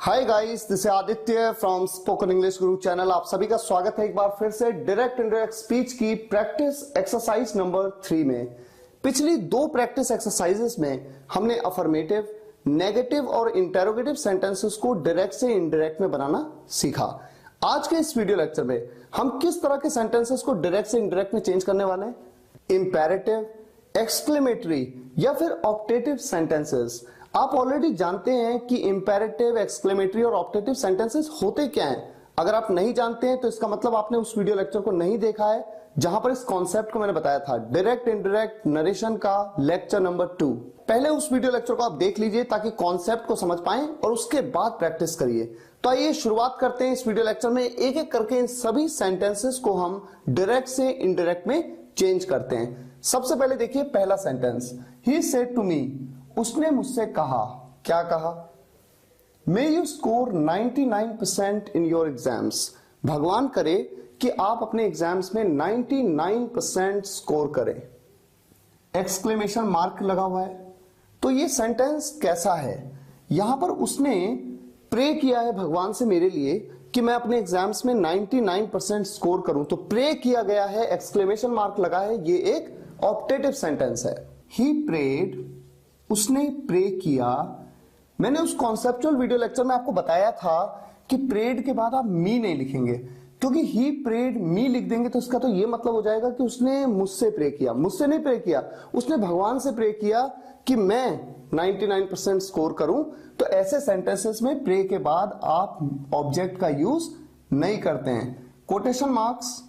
Hi guys, this है Aditya from spoken English Guru channel. आप सभी का स्वागत है एक बार फिर से डायरेक्ट इनडायरेक्ट स्पीच की प्रैक्टिस एक्सरसाइज नंबर 3 में। पिछली दो प्रैक्टिस एक्सरसाइजेस में हमने अफर्मेटिव, नेगेटिव और इंटेरोगेटिव सेंटेंसेस को डायरेक्ट से इनडायरेक्ट में बनाना सीखा। आज के इस वीडियो लेक्चर में हम किस तरह के सेंटेंसेस को डायरेक्ट से इनडायरेक्ट में चेंज करने वाले हैं। इंपेरेटिव, एक्सक्लेमेटरी या फिर ऑप्टेटिव सेंटेंसेस। आप ऑलरेडी जानते हैं कि इंपेरेटिव, एक्सक्लेमेटरी और ऑप्टेटिव सेंटेंसेस होते क्या हैं। अगर आप नहीं जानते हैं तो इसका मतलब आपने उस वीडियो लेक्चर को नहीं देखा है जहां पर इस कॉन्सेप्ट को मैंने बताया था, डायरेक्ट इनडायरेक्ट नरेशन का लेक्चर नंबर 2। पहले उस वीडियो लेक्चर को आप देख लीजिए ताकि कॉन्सेप्ट को समझ पाएं और उसके बाद प्रैक्टिस करिए। तो आइए शुरुआत करते हैं इस वीडियो लेक्चर में। एक एक करके इन सभी सेंटेंसेस को हम डायरेक्ट से इनडायरेक्ट में चेंज करते हैं। सबसे पहले देखिए पहला sentence, he said to me, उसने मुझसे कहा। क्या कहा? May you score 99% in your exams. भगवान करे कि आप अपने एग्जाम्स में 99% स्कोर करें। एक्सक्लेमेशन मार्क लगा हुआ है। तो ये सेंटेंस कैसा है? यहां पर उसने प्रे किया है भगवान से मेरे लिए कि मैं अपने एग्जाम्स में 99% स्कोर करूं। तो प्रे किया गया है, एक्सक्लेमेशन मार्क लगा है, ये एक ऑप्टेटिव सेंटेंस है। ही प्रेड, उसने प्रे किया। मैंने उस कॉन्सेप्चुअल वीडियो लेक्चर में आपको बताया था कि प्रेड के बाद आप मी नहीं लिखेंगे, क्योंकि ही प्रेड मी लिख देंगे तो इसका तो ये मतलब हो जाएगा कि उसने मुझसे प्रे किया। मुझसे नहीं प्रे किया, उसने भगवान से प्रे किया कि मैं 99% स्कोर करूं। तो ऐसे सेंटेंसेस में प्रे के बाद आप ऑब्जेक्ट का यूज नहीं करते हैं। कोटेशन मार्क्स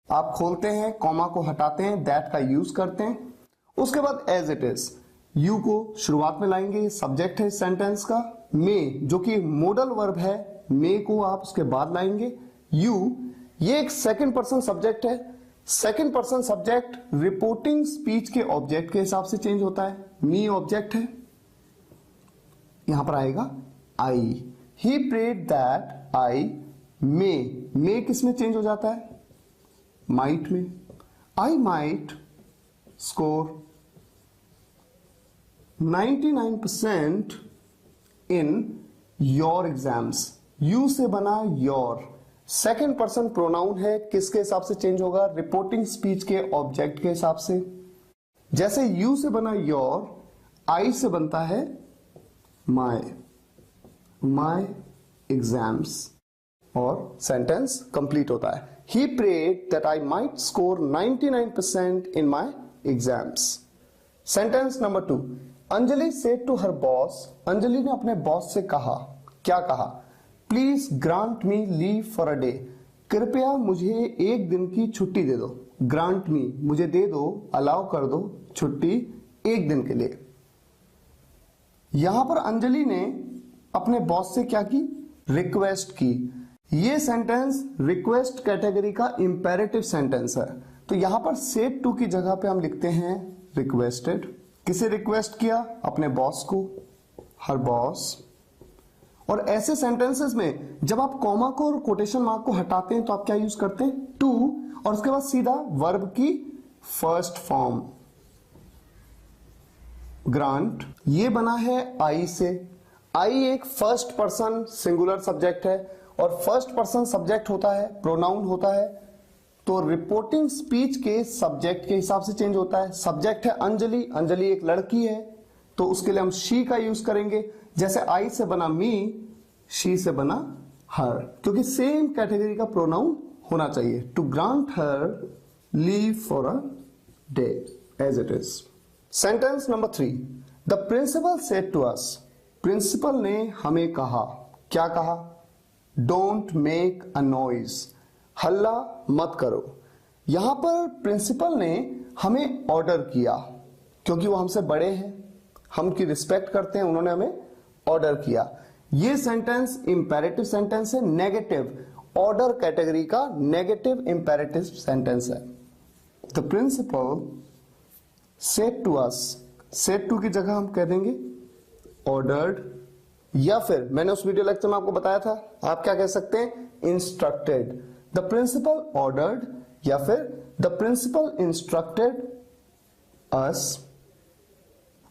आप खोलते हैं, कॉमा को हटाते हैं, दैट का यूज करते हैं। उसके बाद एज इट इज, यू को शुरुआत में लाएंगे, सब्जेक्ट है इस सेंटेंस का। मे जो कि मोडल वर्ब है, मे को आप उसके बाद लाएंगे। यू ये एक सेकंड पर्सन सब्जेक्ट है। Second person subject reporting speech के ऑब्जेक्ट के हिसाब से चेंज होता है। मी ऑब्जेक्ट है, यहां पर आएगा आई। ही प्रेड दैट आई मे किस में चेंज हो जाता है? माइट में। आई might score 99% in your exams. You से बना योर, सेकेंड पर्सन प्रोनाउन है, किसके हिसाब से चेंज होगा? रिपोर्टिंग स्पीच के ऑब्जेक्ट के हिसाब से। जैसे यू से बना योर, आई से बनता है माई एग्जाम्स और सेंटेंस कंप्लीट होता है। He prayed that I might score 99% in my exams. Sentence number 2, Anjali said to her boss. Anjali ने अपने बॉस से कहा। क्या कहा? Please grant me leave for a day. कृपया मुझे एक दिन की छुट्टी दे दो। ग्रांट मी मुझे दे दो, अलाउ कर दो छुट्टी एक दिन के लिए। यहां पर अंजलि ने अपने बॉस से क्या की? रिक्वेस्ट की। यह सेंटेंस रिक्वेस्ट कैटेगरी का इंपेरेटिव सेंटेंस है। तो यहां पर सेड टू की जगह पे हम लिखते हैं रिक्वेस्टेड। किसे रिक्वेस्ट किया? अपने बॉस को, हर बॉस। और ऐसे सेंटेंसेस में जब आप कॉमा को और कोटेशन मार्क को हटाते हैं तो आप क्या यूज करते हैं? टू, और उसके बाद सीधा वर्ब की फर्स्ट फॉर्म ग्रांट। ये बना है आई से। आई एक फर्स्ट पर्सन सिंगुलर सब्जेक्ट है और फर्स्ट पर्सन सब्जेक्ट होता है, प्रोनाउन होता है, तो रिपोर्टिंग स्पीच के सब्जेक्ट के हिसाब से चेंज होता है। सब्जेक्ट है अंजलि, अंजलि एक लड़की है तो उसके लिए हम शी का यूज करेंगे। जैसे आई से बना मी, शी से बना हर, क्योंकि सेम कैटेगरी का प्रोनाउन होना चाहिए। To grant her leave for a day as it is. Sentence number 3, the principal said to us. Principal ने हमें कहा। क्या कहा? डोंट मेक अ नॉइज, हल्ला मत करो। यहां पर प्रिंसिपल ने हमें ऑर्डर किया, क्योंकि वो हमसे बड़े हैं, हम उनकी रिस्पेक्ट करते हैं, उन्होंने हमें ऑर्डर किया। ये सेंटेंस इंपेरेटिव सेंटेंस है, नेगेटिव, ऑर्डर कैटेगरी का नेगेटिव इंपेरेटिव सेंटेंस है। The principal said to us, said to की जगह हम कह देंगे ऑर्डर्ड, या फिर मैंने उस वीडियो लेक्चर में आपको बताया था, आप क्या कह सकते हैं? इंस्ट्रक्टेड। द प्रिंसिपल ऑर्डर्ड या फिर द प्रिंसिपल इंस्ट्रक्टेड अस।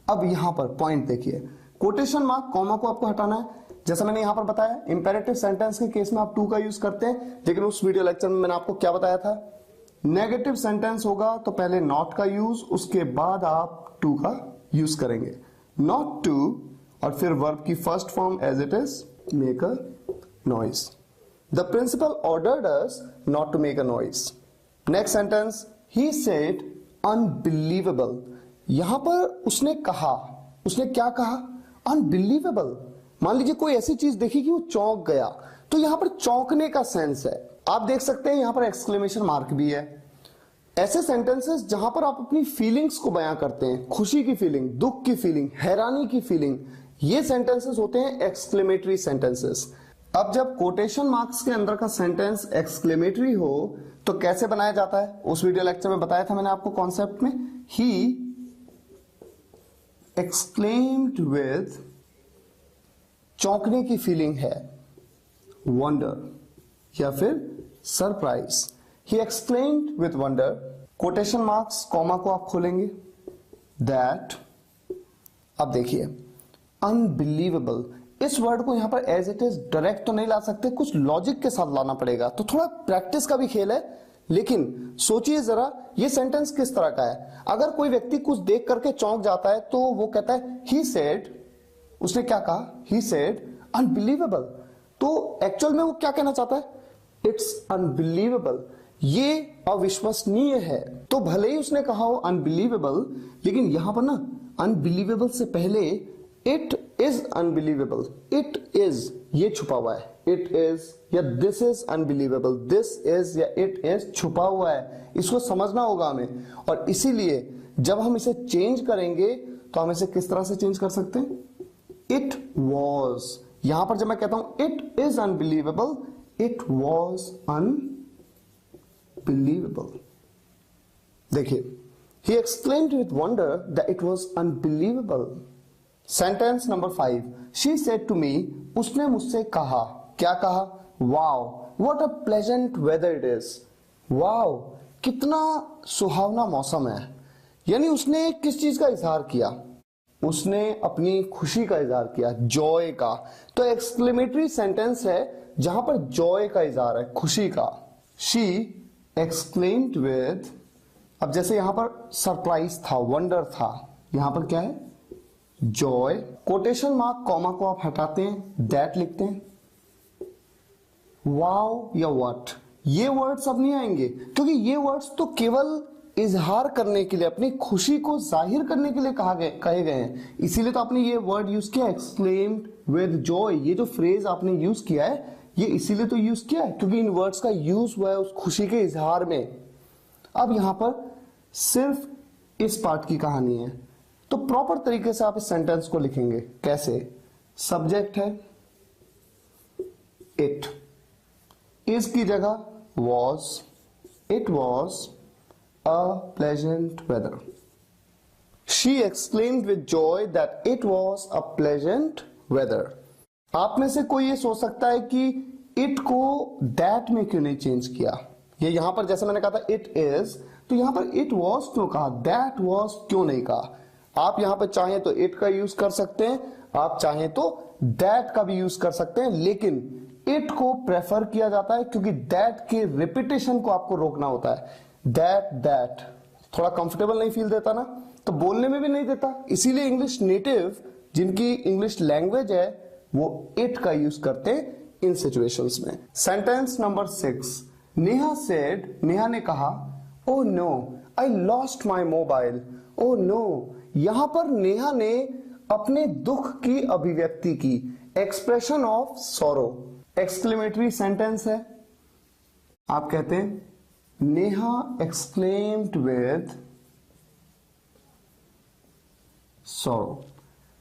अब यहां पर पॉइंट देखिए, कोटेशन मार्क कॉमा को आपको हटाना है। जैसा मैंने यहां पर बताया इंपेरेटिव सेंटेंस के केस में आप टू का यूज करते हैं, लेकिन उस वीडियो लेक्चर में मैंने आपको क्या बताया था, नेगेटिव सेंटेंस होगा तो पहले नॉट का यूज, उसके बाद आप टू का यूज करेंगे, नॉट टू, और फिर वर्ब की first form as it is, make a noise. The principal ordered us not to make a noise. Next sentence, he said unbelievable. यहां पर उसने कहा, उसने क्या कहा, अनबिलीवेबल। मान लीजिए कोई ऐसी चीज देखी कि वो चौंक गया, तो यहां पर चौंकने का सेंस है। आप देख सकते हैं यहां पर एक्सक्लेमेशन मार्क भी है। ऐसे सेंटेंसेस जहां पर आप अपनी फीलिंग्स को बयां करते हैं, खुशी की फीलिंग, दुख की फीलिंग, हैरानी की फीलिंग, ये सेंटेंसेस होते हैं एक्सक्लेमेटरी सेंटेंसेस। अब जब कोटेशन मार्क्स के अंदर का सेंटेंस एक्सक्लेमेटरी हो तो कैसे बनाया जाता है, उस वीडियो लेक्चर में बताया था मैंने आपको कॉन्सेप्ट में। ही एक्सक्लेम्ड विद, चौंकने की फीलिंग है, वंडर या फिर surprise. He exclaimed with wonder, quotation marks, comma को आप खोलेंगे, दैट, अब देखिए अनबिलीवेबल, इस वर्ड को यहां पर एज इट इज डायरेक्ट तो नहीं ला सकते, कुछ लॉजिक के साथ लाना पड़ेगा, तो थोड़ा प्रैक्टिस का भी खेल है। लेकिन सोचिए जरा ये सेंटेंस किस तरह का है। अगर कोई व्यक्ति कुछ देख करके चौंक जाता है तो वो कहता है ही सेड, उसने क्या कहा, ही सेड अनबिलीवेबल। तो एक्चुअल में वो क्या कहना चाहता है, इट्स अनबिलीवेबल, ये अविश्वसनीय है। तो भले ही उसने कहा हो अनबिलीवेबल, लेकिन यहां पर ना अनबिलीवेबल से पहले it is unbelievable, it is ये छुपा हुआ है, इट इज या this is unbelievable, this is या इट इज छुपा हुआ है, इसको समझना होगा हमें। और इसीलिए जब हम इसे चेंज करेंगे तो हम इसे किस तरह से चेंज कर सकते हैं, इट वॉज। यहां पर जब मैं कहता हूं it is unbelievable, it was unbelievable. देखिए, he exclaimed with wonder that it was unbelievable. Sentence number 5, she said to me, उसने मुझसे कहा, क्या कहा, wow what a pleasant weather it is, wow कितना सुहावना मौसम है। यानी उसने किस चीज का इजहार किया, उसने अपनी खुशी का इजहार किया, जॉय का। तो एक्सक्लेमेटरी सेंटेंस है जहां पर जॉय का इजहार है, खुशी का। she exclaimed with, अब जैसे यहां पर सरप्राइज था, वंडर था, यहां पर क्या है, जॉय। कोटेशन मार्क कॉमा को आप हटाते हैं, दैट लिखते हैं, वाओ या व्हाट, ये वर्ड्स अब नहीं आएंगे, क्योंकि ये वर्ड्स तो केवल इजहार करने के लिए, अपनी खुशी को जाहिर करने के लिए कहे गए हैं। इसीलिए तो आपने ये वर्ड यूज किया, एक्सक्लेम्ड विद जॉय। ये जो फ्रेज आपने यूज किया है, ये इसीलिए तो यूज किया है क्योंकि इन वर्ड्स का यूज हुआ है उस खुशी के इजहार में। अब यहां पर सिर्फ इस पार्ट की कहानी है, तो प्रॉपर तरीके से आप इस सेंटेंस को लिखेंगे। कैसे, सब्जेक्ट है इट, इज की जगह was, it was a pleasant weather. She exclaimed with joy that it was a pleasant weather. आप में से कोई ये सोच सकता है कि इट को दैट में क्यों नहीं चेंज किया। ये यहां पर जैसे मैंने कहा था इट इज, तो यहां पर इट वॉज क्यों कहा, दैट वॉज क्यों नहीं कहा। आप यहां पर चाहें तो इट का यूज कर सकते हैं, आप चाहें तो दैट का भी यूज कर सकते हैं, लेकिन इट को प्रेफर किया जाता है क्योंकि दैट के रिपीटेशन को आपको रोकना होता है। दैट थोड़ा कंफर्टेबल नहीं फील देता ना, तो बोलने में भी नहीं देता। इसीलिए इंग्लिश नेटिव, जिनकी इंग्लिश लैंग्वेज है, वो इट का यूज करते हैं इन सिचुएशंस में। Sentence number 6, Neha said, Neha ने कहा, oh no I lost my mobile, oh no. यहां पर नेहा ने अपने दुख की अभिव्यक्ति की, expression of sorrow. Exclamatory sentence है, आप कहते हैं Neha exclaimed with sorrow,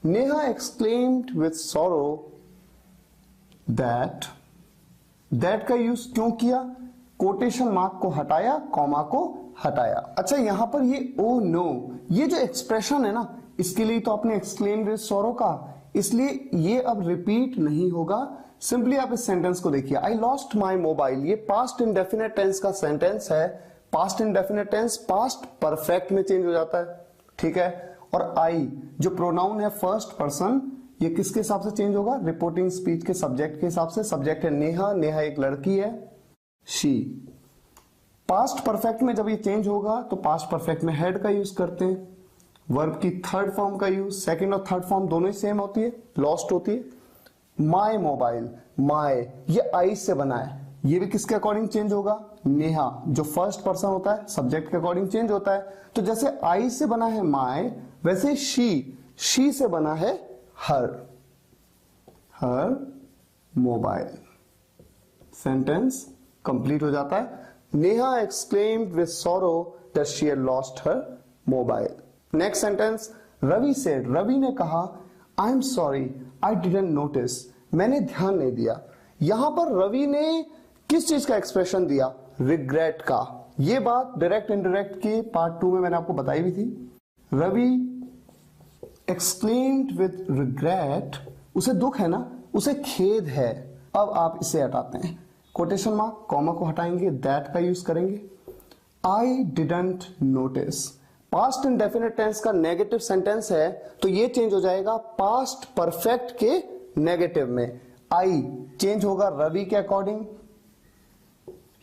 Neha exclaimed with sorrow that. That का यूज क्यों किया, कोटेशन मार्क को हटाया, कॉमा को हटाया। अच्छा, यहां पर ये ओ नो, ये जो एक्सप्रेशन है ना, इसके लिए तो आपने एक्सक्लेम विद सॉरो का, इसलिए ये अब रिपीट नहीं होगा। सिंपली आप इस सेंटेंस को देखिए, आई लॉस्ट माई मोबाइल, ये पास्ट इंडेफिनिट टेंस का सेंटेंस है। Past indefinite tense past perfect में चेंज हो जाता है, ठीक है। और आई जो प्रोनाउन है फर्स्ट पर्सन, ये किसके हिसाब से चेंज होगा? रिपोर्टिंग स्पीच के सब्जेक्ट के हिसाब से। सब्जेक्ट है नेहा, नेहा एक लड़की है, शी। पास्ट परफेक्ट में जब ये चेंज होगा तो पास्ट परफेक्ट में हैड का यूज करते हैं। वर्ब की थर्ड फॉर्म का यूज, सेकंड और थर्ड फॉर्म दोनों ही सेम होती है, लॉस्ट होती है। माय मोबाइल, माय ये आई से बना है, ये भी किसके अकॉर्डिंग चेंज होगा? नेहा, जो फर्स्ट पर्सन होता है सब्जेक्ट के अकॉर्डिंग चेंज होता है। तो जैसे आई से बना है माय, वैसे शी से बना है हर मोबाइल। सेंटेंस कंप्लीट हो जाता है। Neha exclaimed with sorrow that she had lost her mobile. Next sentence, Ravi said, Ravi ने कहा, I am sorry I didn't notice, मैंने ध्यान नहीं दिया। यहां पर रवि ने किस चीज का एक्सप्रेशन दिया? रिग्रेट का। ये बात डायरेक्ट इनडायरेक्ट के पार्ट 2 में मैंने आपको बताई भी थी। रवि एक्सक्लेम्ड विद रिग्रेट, उसे दुख है ना, उसे खेद है। अब आप इसे हटाते हैं, कोटेशन मार्क कॉमा को हटाएंगे, दैट का यूज करेंगे। I didn't notice, past indefinite tense का नेगेटिव सेंटेंस है, तो ये चेंज हो जाएगा पास्ट परफेक्ट के नेगेटिव में। आई चेंज होगा रवि के according,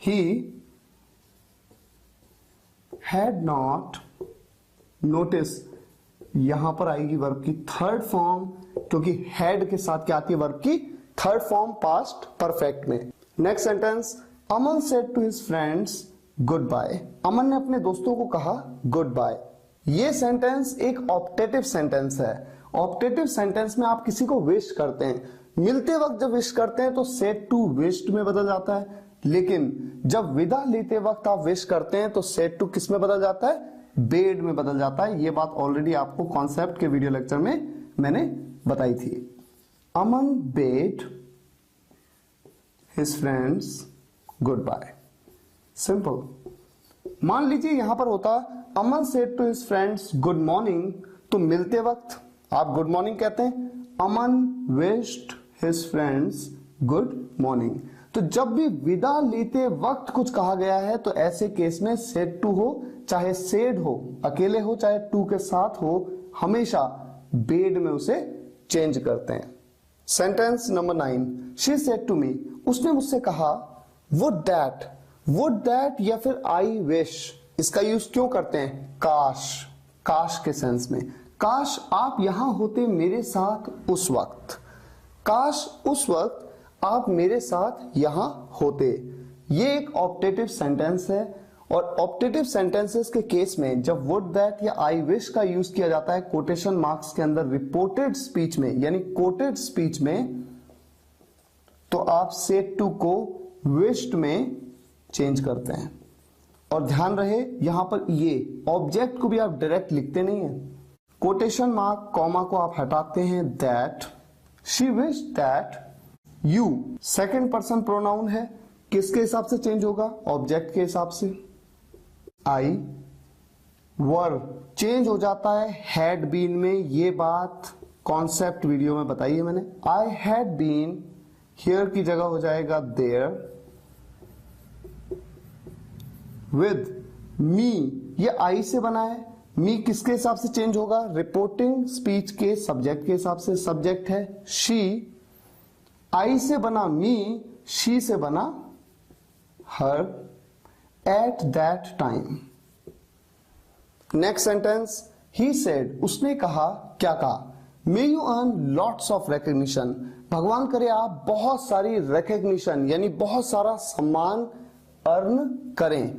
he had not notice, यहां पर आएगी वर्ब की थर्ड फॉर्म, क्योंकि हैड के साथ क्या आती है? वर्ब की थर्ड फॉर्म पास्ट परफेक्ट में। Next sentence, Aman said to his friends goodbye, Aman ने अपने दोस्तों को कहा गुड बाय। ये सेंटेंस एक ऑप्टेटिव सेंटेंस है। ऑप्टेटिव सेंटेंस में आप किसी को विश करते हैं, मिलते वक्त जब विश करते हैं तो सेड टू विश्ड में बदल जाता है, लेकिन जब विदा लेते वक्त आप विश करते हैं तो सेड टू किस में बदल जाता है? बेड में बदल जाता है। ये बात ऑलरेडी आपको कॉन्सेप्ट के वीडियो लेक्चर में मैंने बताई थी। Aman bade his friends goodbye, simple. मान लीजिए यहां पर होता Aman said to his friends good morning, तो मिलते वक्त आप गुड मॉर्निंग कहते हैं, Aman wished his friends good morning. तो जब भी विदा लेते वक्त कुछ कहा गया है तो ऐसे केस में सेड टू हो चाहे सेड हो, अकेले हो चाहे टू के साथ हो, हमेशा बेड में उसे चेंज करते हैं। Sentence number 9, she said to me, उसने मुझसे कहा, वुड दैट या फिर आई विश, इसका यूज क्यों करते हैं? काश, काश के सेंस में। काश आप यहां होते मेरे साथ उस वक्त, काश उस वक्त आप मेरे साथ यहां होते। ये एक ऑप्टेटिव सेंटेंस है, और ऑप्टेटिव सेंटेंसेस के केस में जब वुड दैट या आई विश का यूज किया जाता है कोटेशन मार्क्स के अंदर रिपोर्टेड स्पीच में यानी कोटेड स्पीच में, तो आप सेड टू को विश्ड में चेंज करते हैं। और ध्यान रहे यहां पर ये ऑब्जेक्ट को भी आप डायरेक्ट लिखते नहीं है, कोटेशन मार्क कॉमा को आप हटाते हैं। That, she wish that you, second person pronoun है, किसके हिसाब से चेंज होगा? ऑब्जेक्ट के हिसाब से। आई, वर्ब चेंज हो जाता है हैड बीन में, ये बात कॉन्सेप्ट वीडियो में बताई है मैंने। आई हैड बीन, हियर की जगह हो जाएगा देयर। विद मी, ये आई से बना है, मी किसके हिसाब से चेंज होगा? रिपोर्टिंग स्पीच के सब्जेक्ट के हिसाब से। सब्जेक्ट है शी, आई से बना मी, शी से बना her, at that time. Next sentence, he said, उसने कहा, क्या कहा? May you earn lots of recognition, भगवान करे आप बहुत सारी रिकग्निशन यानी बहुत सारा सम्मान अर्न करें,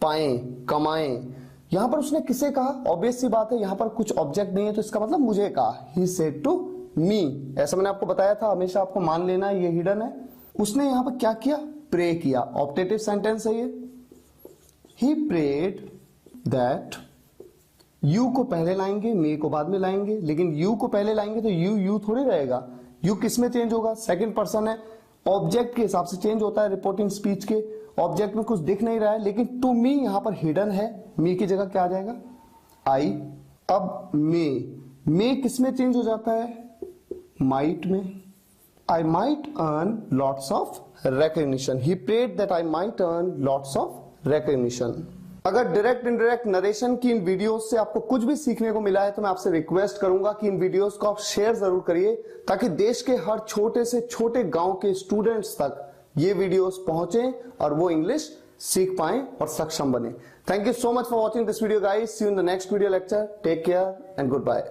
पाएं, कमाएं। यहां पर उसने किसे कहा? ऑब्वियस सी बात है, यहां पर कुछ ऑब्जेक्ट नहीं है तो इसका मतलब मुझे कहा। ही सेड टू मी, ऐसा मैंने आपको बताया था, हमेशा आपको मान लेना ये हिडन है। उसने यहां पर क्या किया? प्रे किया। ऑप्टेटिव सेंटेंस है ये। ही प्रेड दैट, यू को पहले लाएंगे, मे को बाद में लाएंगे, लेकिन यू को पहले लाएंगे तो यू थोड़ी रहेगा। यू किस में चेंज होगा? सेकंड पर्सन है, ऑब्जेक्ट के हिसाब से चेंज होता है रिपोर्टिंग स्पीच के। ऑब्जेक्ट में कुछ दिख नहीं रहा है, लेकिन टू मी यहां पर हिडन है, मी की जगह क्या आ जाएगा? आई। अब मे किस में चेंज हो जाता है? माइट में। I might earn lots of recognition. He prayed that I might earn lots of recognition. अगर डायरेक्ट इनडायरेक्ट नरेशन की इन वीडियोस से आपको कुछ भी सीखने को मिला है तो मैं आपसे रिक्वेस्ट करूंगा कि इन वीडियोस को आप शेयर जरूर करिए, ताकि देश के हर छोटे से छोटे गांव के स्टूडेंट्स तक ये वीडियोस पहुंचे और वो इंग्लिश सीख पाएं और सक्षम बने। Thank you so much for watching this video guys. See you in the next video lecture. Take care and good bye.